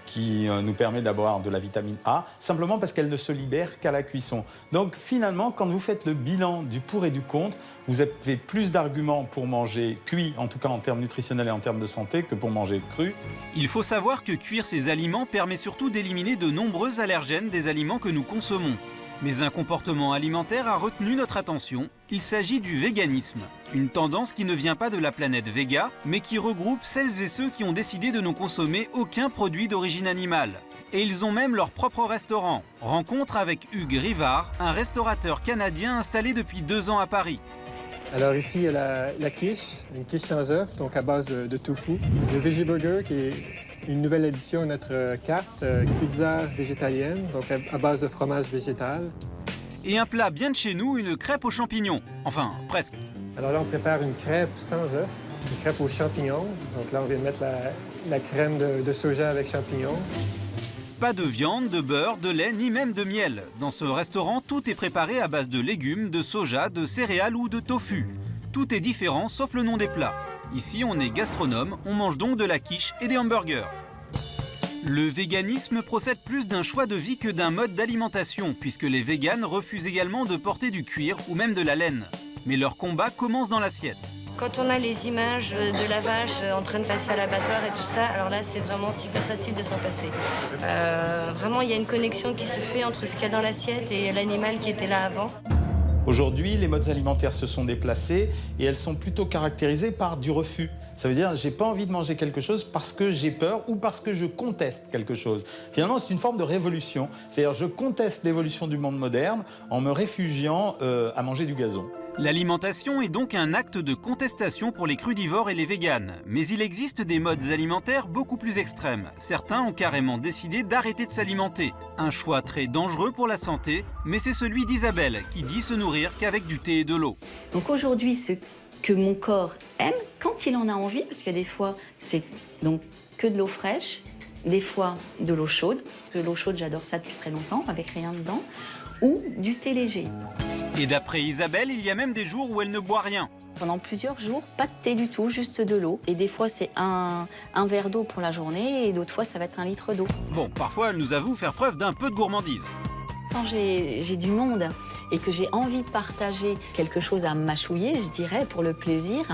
qui nous permet d'avoir de la vitamine A, simplement parce qu'elle ne se libère qu'à la cuisson. Donc finalement, quand vous faites le bilan du pour et du contre, vous avez plus d'arguments pour manger cuit, en tout cas en termes nutritionnels et en termes de santé, que pour manger cru. Il faut savoir que cuire ces aliments permet surtout d'éliminer de nombreux allergènes des aliments que nous consommons. Mais un comportement alimentaire a retenu notre attention. Il s'agit du véganisme. Une tendance qui ne vient pas de la planète Vega, mais qui regroupe celles et ceux qui ont décidé de ne consommer aucun produit d'origine animale. Et ils ont même leur propre restaurant. Rencontre avec Hugues Rivard, un restaurateur canadien installé depuis 2 ans à Paris. Alors ici, il y a la quiche, une quiche sans œuf, donc à base de tofu. Le Veggie Burger, qui est une nouvelle addition à notre carte, pizza végétalienne, donc à base de fromage végétal. Et un plat bien de chez nous, une crêpe aux champignons. Enfin, presque. Alors là, on prépare une crêpe sans œuf, une crêpe aux champignons. Donc là, on vient de mettre la crème de soja avec champignons. Pas de viande, de beurre, de lait, ni même de miel. Dans ce restaurant, tout est préparé à base de légumes, de soja, de céréales ou de tofu. Tout est différent sauf le nom des plats. Ici, on est gastronome, on mange donc de la quiche et des hamburgers. Le véganisme procède plus d'un choix de vie que d'un mode d'alimentation, puisque les véganes refusent également de porter du cuir ou même de la laine. Mais leur combat commence dans l'assiette. Quand on a les images de la vache en train de passer à l'abattoir et tout ça, alors là, c'est vraiment super facile de s'en passer. Vraiment, il y a une connexion qui se fait entre ce qu'il y a dans l'assiette et l'animal qui était là avant. Aujourd'hui, les modes alimentaires se sont déplacés et elles sont plutôt caractérisées par du refus. Ça veut dire, j'ai pas envie de manger quelque chose parce que j'ai peur ou parce que je conteste quelque chose. Finalement, c'est une forme de révolution. C'est-à-dire, je conteste l'évolution du monde moderne en me réfugiant à manger du gazon. L'alimentation est donc un acte de contestation pour les crudivores et les véganes. Mais il existe des modes alimentaires beaucoup plus extrêmes. Certains ont carrément décidé d'arrêter de s'alimenter. Un choix très dangereux pour la santé, mais c'est celui d'Isabelle, qui dit se nourrir qu'avec du thé et de l'eau. Donc aujourd'hui, ce que mon corps aime, quand il en a envie, parce que des fois, c'est donc que de l'eau fraîche, des fois de l'eau chaude, parce que l'eau chaude, j'adore ça depuis très longtemps, avec rien dedans, ou du thé léger. Et d'après Isabelle, il y a même des jours où elle ne boit rien. Pendant plusieurs jours, pas de thé du tout, juste de l'eau. Et des fois, c'est un verre d'eau pour la journée, et d'autres fois, ça va être 1 litre d'eau. Bon, parfois, elle nous avoue faire preuve d'un peu de gourmandise. Quand j'ai du monde et que j'ai envie de partager quelque chose à mâchouiller, je dirais, pour le plaisir,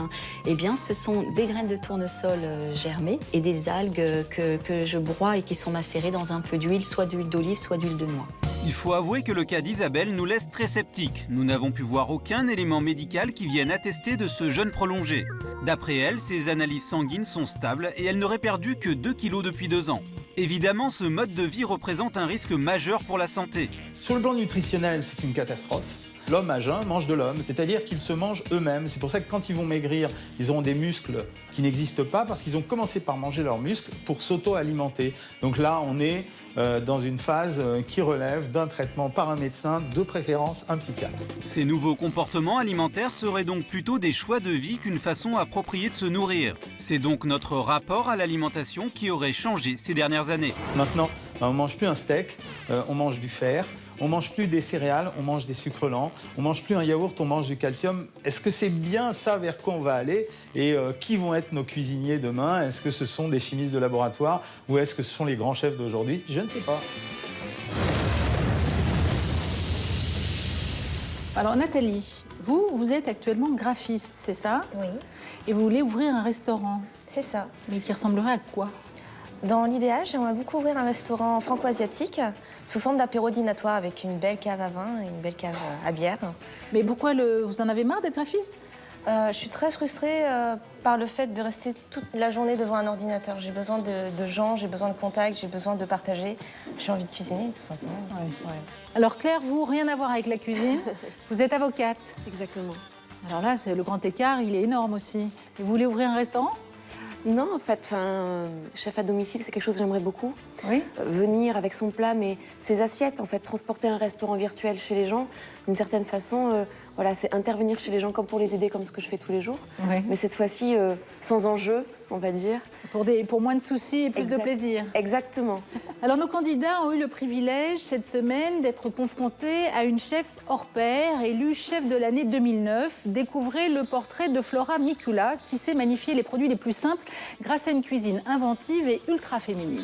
eh bien, ce sont des graines de tournesol germées et des algues que je broie et qui sont macérées dans un peu d'huile, soit d'huile d'olive, soit d'huile de noix. Il faut avouer que le cas d'Isabelle nous laisse très sceptiques. Nous n'avons pu voir aucun élément médical qui vienne attester de ce jeûne prolongé. D'après elle, ses analyses sanguines sont stables et elle n'aurait perdu que 2 kilos depuis 2 ans. Évidemment, ce mode de vie représente un risque majeur pour la santé. Sur le plan nutritionnel, c'est une catastrophe. L'homme à jeun mange de l'homme, c'est-à-dire qu'ils se mangent eux-mêmes. C'est pour ça que quand ils vont maigrir, ils auront des muscles qui n'existent pas parce qu'ils ont commencé par manger leurs muscles pour s'auto-alimenter. Donc là, on est dans une phase qui relève d'un traitement par un médecin, de préférence un psychiatre. Ces nouveaux comportements alimentaires seraient donc plutôt des choix de vie qu'une façon appropriée de se nourrir. C'est donc notre rapport à l'alimentation qui aurait changé ces dernières années. Maintenant, on ne mange plus un steak, on mange du fer. On mange plus des céréales, on mange des sucres lents. On mange plus un yaourt, on mange du calcium. Est-ce que c'est bien ça vers quoi on va aller? Et qui vont être nos cuisiniers demain? Est-ce que ce sont des chimistes de laboratoire ou est-ce que ce sont les grands chefs d'aujourd'hui? Je ne sais pas. Alors Nathalie, vous êtes actuellement graphiste, c'est ça? Oui. Et vous voulez ouvrir un restaurant? C'est ça. Mais qui ressemblerait à quoi? Dans l'idéal, j'aimerais beaucoup ouvrir un restaurant franco-asiatique sous forme d'apéro dînatoire avec une belle cave à vin et une belle cave à bière. Mais pourquoi vous en avez marre d'être graphiste? Je suis très frustrée par le fait de rester toute la journée devant un ordinateur. J'ai besoin de gens, j'ai besoin de contacts, j'ai besoin de partager. J'ai envie de cuisiner, tout simplement. Ouais. Alors Claire, vous, rien à voir avec la cuisine. Vous êtes avocate. Exactement. Alors là, le grand écart, il est énorme aussi. Et vous voulez ouvrir un restaurant? Non, en fait, chef à domicile, c'est quelque chose que j'aimerais beaucoup. Oui. Venir avec son plat, mais ses assiettes, en fait, transporter un restaurant virtuel chez les gens, d'une certaine façon, voilà, c'est intervenir chez les gens comme pour les aider, comme ce que je fais tous les jours. Oui. Mais cette fois-ci, sans enjeu, on va dire. Pour moins de soucis et plus de plaisir. Exactement. Alors nos candidats ont eu le privilège cette semaine d'être confrontés à une chef hors pair, élue chef de l'année 2009. Découvrez le portrait de Flora Mikula qui sait magnifier les produits les plus simples grâce à une cuisine inventive et ultra féminine.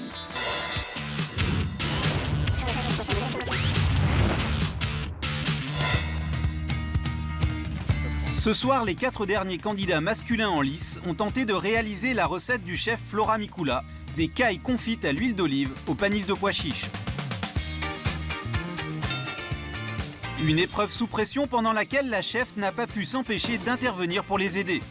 Ce soir, les 4 derniers candidats masculins en lice ont tenté de réaliser la recette du chef Flora Mikula, des cailles confites à l'huile d'olive au panis de pois chiches. Une épreuve sous pression pendant laquelle la chef n'a pas pu s'empêcher d'intervenir pour les aider.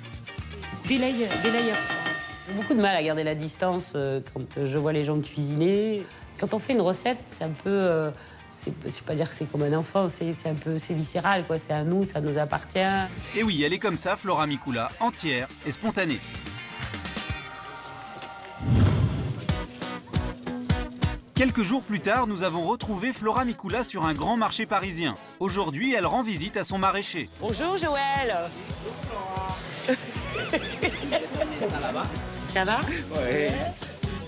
Des layers. J'ai beaucoup de mal à garder la distance quand je vois les gens cuisiner. Quand on fait une recette, c'est un peu... c'est pas dire que c'est comme un enfant, c'est viscéral, quoi. C'est à nous, ça nous appartient. Et oui, elle est comme ça, Flora Mikula, entière et spontanée. Quelques jours plus tard, nous avons retrouvé Flora Mikula sur un grand marché parisien. Aujourd'hui, elle rend visite à son maraîcher. Bonjour Joël. Ça va? Oui.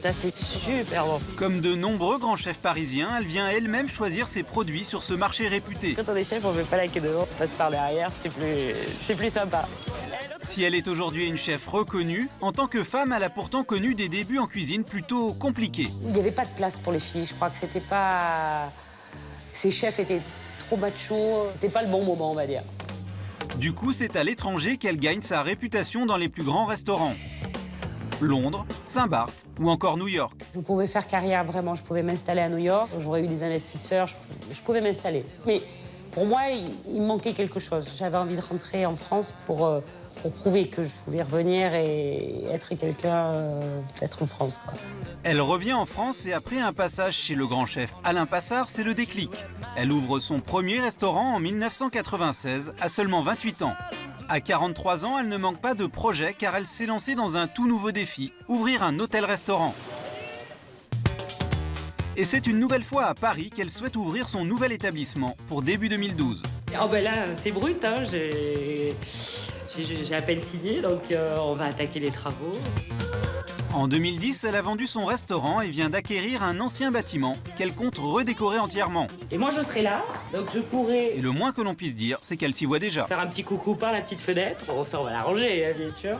Ça, c'est super bon. Comme de nombreux grands chefs parisiens, elle vient elle-même choisir ses produits sur ce marché réputé. Quand on est chef, on ne fait pas la queue devant, on passe par derrière, c'est plus sympa. Si elle est aujourd'hui une chef reconnue, en tant que femme, elle a pourtant connu des débuts en cuisine plutôt compliqués. Il n'y avait pas de place pour les filles, je crois que c'était pas... Ces chefs étaient trop machos, c'était pas le bon moment, on va dire. Du coup, c'est à l'étranger qu'elle gagne sa réputation dans les plus grands restaurants. Londres, Saint-Barth ou encore New York. Je pouvais faire carrière vraiment, je pouvais m'installer à New York, j'aurais eu des investisseurs, je pouvais m'installer. Mais pour moi, il me manquait quelque chose. J'avais envie de rentrer en France pour prouver que je pouvais revenir et être quelqu'un, être en France, quoi. Elle revient en France et après un passage chez le grand chef Alain Passard, c'est le déclic. Elle ouvre son premier restaurant en 1996, à seulement 28 ans. À 43 ans, elle ne manque pas de projet car elle s'est lancée dans un tout nouveau défi, ouvrir un hôtel-restaurant. Et c'est une nouvelle fois à Paris qu'elle souhaite ouvrir son nouvel établissement pour début 2012. Oh ben là, c'est brut, hein. J'ai à peine signé, donc on va attaquer les travaux. En 2010, elle a vendu son restaurant et vient d'acquérir un ancien bâtiment qu'elle compte redécorer entièrement. Et moi, je serai là, donc je pourrai... Et le moins que l'on puisse dire, c'est qu'elle s'y voit déjà. Faire un petit coucou par la petite fenêtre, on va l'arranger, hein, bien sûr.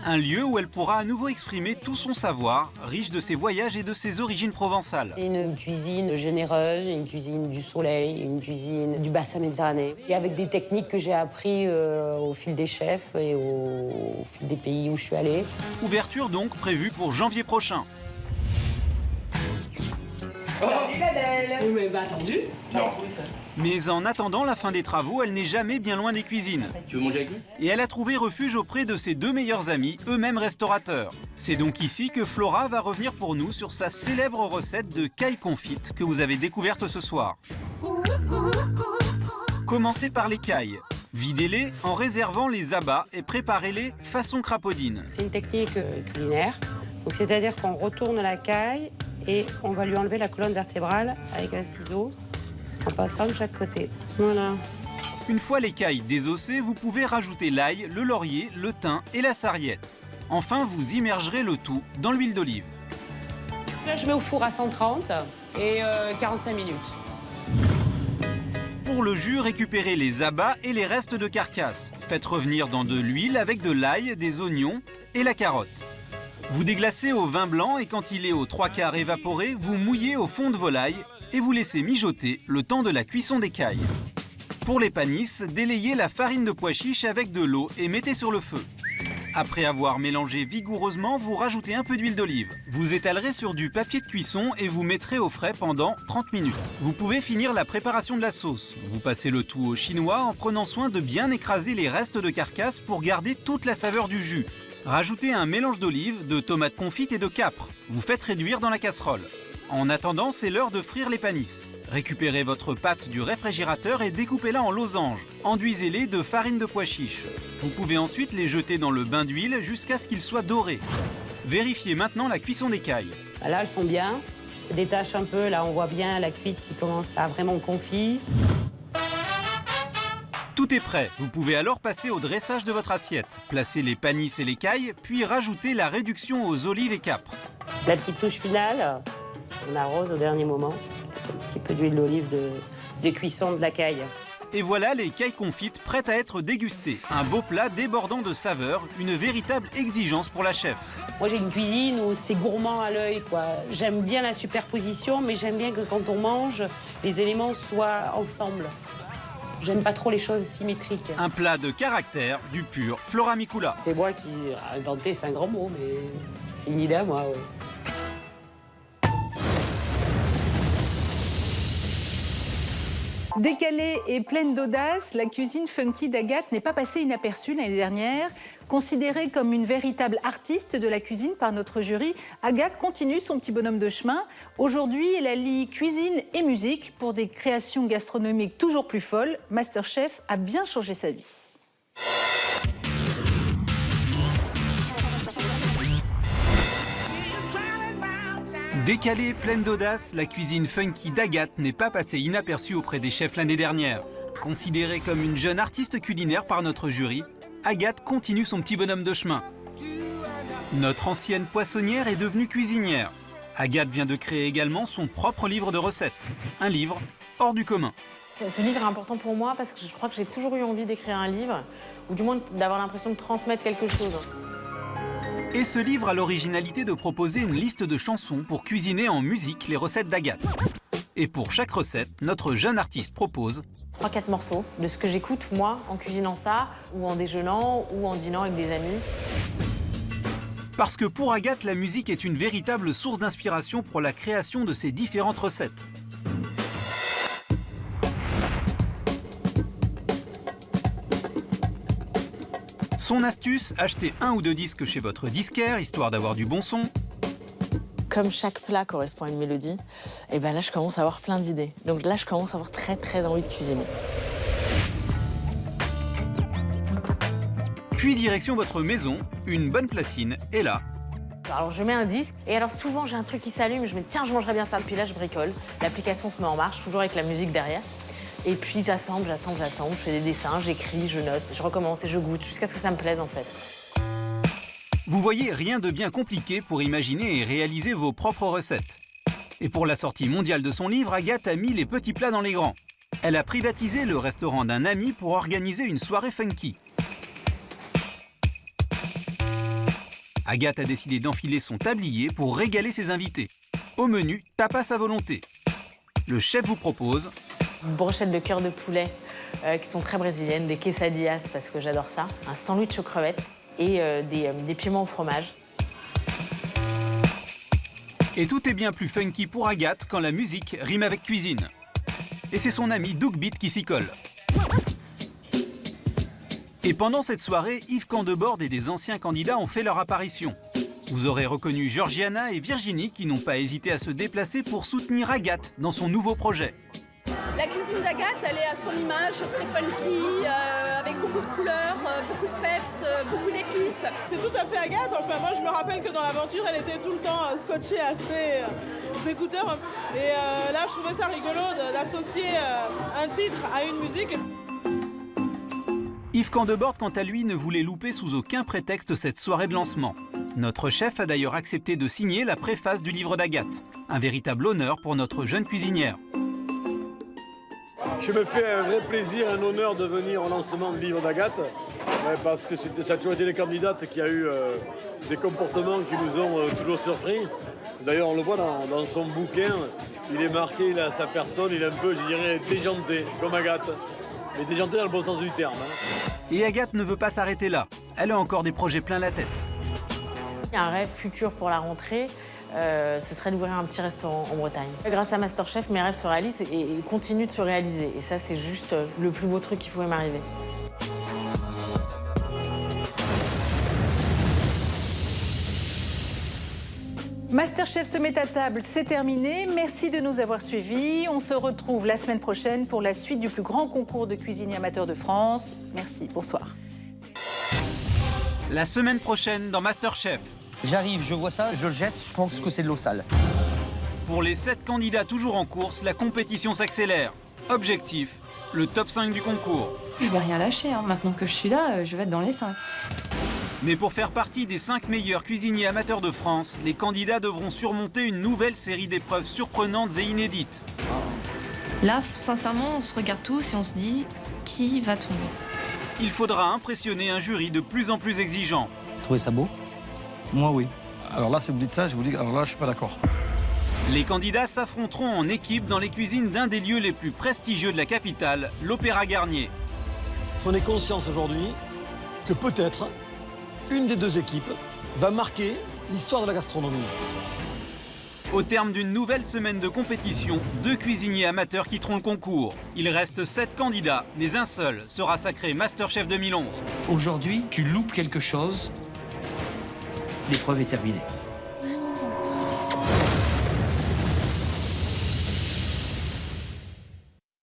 Un lieu où elle pourra à nouveau exprimer tout son savoir, riche de ses voyages et de ses origines provençales. C'est une cuisine généreuse, une cuisine du soleil, une cuisine du bassin méditerranéen. Et avec des techniques que j'ai appris au fil des chefs et au fil des pays où je suis allée. Ouverture donc prévue pour janvier prochain. Salut la belle! Vous m'avez pas attendu? Non. Mais en attendant la fin des travaux, elle n'est jamais bien loin des cuisines. Tu veux manger avec nous? Et elle a trouvé refuge auprès de ses 2 meilleurs amis, eux-mêmes restaurateurs. C'est donc ici que Flora va revenir pour nous sur sa célèbre recette de caille confite que vous avez découverte ce soir. Commencez par les cailles. Videz-les en réservant les abats et préparez-les façon crapaudine. C'est une technique culinaire. C'est-à-dire qu'on retourne la caille et on va lui enlever la colonne vertébrale avec un ciseau en passant de chaque côté. Voilà. Une fois les cailles désossées, vous pouvez rajouter l'ail, le laurier, le thym et la sarriette. Enfin, vous immergerez le tout dans l'huile d'olive. Là, je mets au four à 130 et 45 minutes. Pour le jus, récupérez les abats et les restes de carcasse. Faites revenir dans de l'huile avec de l'ail, des oignons et la carotte. Vous déglacez au vin blanc et quand il est aux 3/4 évaporé, vous mouillez au fond de volaille et vous laissez mijoter le temps de la cuisson des cailles. Pour les panisses, délayez la farine de pois chiche avec de l'eau et mettez sur le feu. Après avoir mélangé vigoureusement, vous rajoutez un peu d'huile d'olive. Vous étalerez sur du papier de cuisson et vous mettrez au frais pendant 30 minutes. Vous pouvez finir la préparation de la sauce. Vous passez le tout au chinois en prenant soin de bien écraser les restes de carcasse pour garder toute la saveur du jus. Rajoutez un mélange d'olives, de tomates confites et de capres. Vous faites réduire dans la casserole. En attendant, c'est l'heure de frire les panisses. Récupérez votre pâte du réfrigérateur et découpez-la en losanges. Enduisez-les de farine de pois chiche. Vous pouvez ensuite les jeter dans le bain d'huile jusqu'à ce qu'ils soient dorés. Vérifiez maintenant la cuisson d'écailles. Là, elles sont bien, se détachent un peu. Là, on voit bien la cuisse qui commence à vraiment confit. Tout est prêt, vous pouvez alors passer au dressage de votre assiette. Placez les panisses et l'écaille, puis rajoutez la réduction aux olives et capres. La petite touche finale, on arrose au dernier moment. Un petit peu d'huile d'olive de cuisson de la caille. Et voilà les cailles confites prêtes à être dégustées. Un beau plat débordant de saveurs, une véritable exigence pour la chef. Moi, j'ai une cuisine où c'est gourmand à l'œil, quoi. J'aime bien la superposition, mais j'aime bien que quand on mange, les éléments soient ensemble. J'aime pas trop les choses symétriques. Un plat de caractère, du pur Flora Mikula. C'est moi qui ai inventé, c'est un grand mot, mais c'est une idée à moi, ouais. Décalée et pleine d'audace, la cuisine funky d'Agathe n'est pas passée inaperçue l'année dernière. Considérée comme une véritable artiste de la cuisine par notre jury, Agathe continue son petit bonhomme de chemin. Aujourd'hui, elle allie cuisine et musique pour des créations gastronomiques toujours plus folles. MasterChef a bien changé sa vie. Décalée, pleine d'audace, la cuisine funky d'Agathe n'est pas passée inaperçue auprès des chefs l'année dernière. Considérée comme une jeune artiste culinaire par notre jury, Agathe continue son petit bonhomme de chemin. Notre ancienne poissonnière est devenue cuisinière. Agathe vient de créer également son propre livre de recettes. Un livre hors du commun. Ce livre est important pour moi parce que je crois que j'ai toujours eu envie d'écrire un livre, ou du moins d'avoir l'impression de transmettre quelque chose. Et ce livre a l'originalité de proposer une liste de chansons pour cuisiner en musique les recettes d'Agathe. Et pour chaque recette, notre jeune artiste propose 3-4 morceaux de ce que j'écoute, moi, en cuisinant ça, ou en déjeunant, ou en dînant avec des amis. Parce que pour Agathe, la musique est une véritable source d'inspiration pour la création de ses différentes recettes. Son astuce, acheter 1 ou 2 disques chez votre disquaire, histoire d'avoir du bon son. Comme chaque plat correspond à une mélodie, et ben là, je commence à avoir plein d'idées. Donc là, je commence à avoir très envie de cuisiner. Puis direction votre maison, une bonne platine, et là... Alors je mets un disque, et alors souvent j'ai un truc qui s'allume, je me dis tiens, je mangerais bien ça. Puis là, je bricole. L'application se met en marche, toujours avec la musique derrière. Et puis j'assemble, je fais des dessins, j'écris, je note, je recommence et je goûte jusqu'à ce que ça me plaise en fait. Vous voyez, rien de bien compliqué pour imaginer et réaliser vos propres recettes. Et pour la sortie mondiale de son livre, Agathe a mis les petits plats dans les grands. Elle a privatisé le restaurant d'un ami pour organiser une soirée funky. Agathe a décidé d'enfiler son tablier pour régaler ses invités. Au menu, tapas à volonté. Le chef vous propose... Une brochette de cœur de poulet qui sont très brésiliennes, des quesadillas parce que j'adore ça, un sandwich aux crevettes et des piments au fromage. Et tout est bien plus funky pour Agathe quand la musique rime avec cuisine. Et c'est son ami Doug Beat qui s'y colle. Et pendant cette soirée, Yves Candebord et des anciens candidats ont fait leur apparition. Vous aurez reconnu Georgiana et Virginie qui n'ont pas hésité à se déplacer pour soutenir Agathe dans son nouveau projet. La cuisine d'Agathe, elle est à son image, très funky, avec beaucoup de couleurs, beaucoup de peps, beaucoup d'épices. C'est tout à fait Agathe. Enfin, moi, je me rappelle que dans l'aventure, elle était tout le temps scotchée à ses écouteurs. Et là, je trouvais ça rigolo d'associer un titre à une musique. Yves Candebord, quant à lui, ne voulait louper sous aucun prétexte cette soirée de lancement. Notre chef a d'ailleurs accepté de signer la préface du livre d'Agathe. Un véritable honneur pour notre jeune cuisinière. Je me fais un vrai plaisir, un honneur de venir au lancement du livre d'Agathe, parce que ça a toujours été les candidates qui a eu des comportements qui nous ont toujours surpris. D'ailleurs, on le voit dans son bouquin, il est marqué, il a sa personne, il est un peu, je dirais, déjanté, comme Agathe. Mais déjanté dans le bon sens du terme. Et Agathe ne veut pas s'arrêter là. Elle a encore des projets plein la tête. Il y a un rêve futur pour la rentrée. Ce serait d'ouvrir un petit restaurant en Bretagne. Grâce à MasterChef, mes rêves se réalisent et continuent de se réaliser. Et ça, c'est juste le plus beau truc qui pouvait m'arriver. MasterChef se met à table, c'est terminé. Merci de nous avoir suivis. On se retrouve la semaine prochaine pour la suite du plus grand concours de cuisiniers amateurs de France. Merci, bonsoir. La semaine prochaine dans MasterChef, J'arrive, je vois ça, je le jette, je pense que c'est de l'eau sale. Pour les 7 candidats toujours en course, la compétition s'accélère. Objectif, le top 5 du concours. Je vais rien lâcher, hein. Maintenant que je suis là, je vais être dans les 5. Mais pour faire partie des 5 meilleurs cuisiniers amateurs de France, les candidats devront surmonter une nouvelle série d'épreuves surprenantes et inédites. Là, sincèrement, on se regarde tous et on se dit qui va tomber. Il faudra impressionner un jury de plus en plus exigeant. Vous trouvez ça beau? Moi, oui. Alors là, si vous dites ça, je vous dis, alors là, je suis pas d'accord. Les candidats s'affronteront en équipe dans les cuisines d'un des lieux les plus prestigieux de la capitale, l'Opéra Garnier. Prenez conscience aujourd'hui que peut-être une des deux équipes va marquer l'histoire de la gastronomie. Au terme d'une nouvelle semaine de compétition, 2 cuisiniers amateurs quitteront le concours. Il reste 7 candidats, mais un seul sera sacré Masterchef 2011. Aujourd'hui, tu loupes quelque chose, l'épreuve est terminée.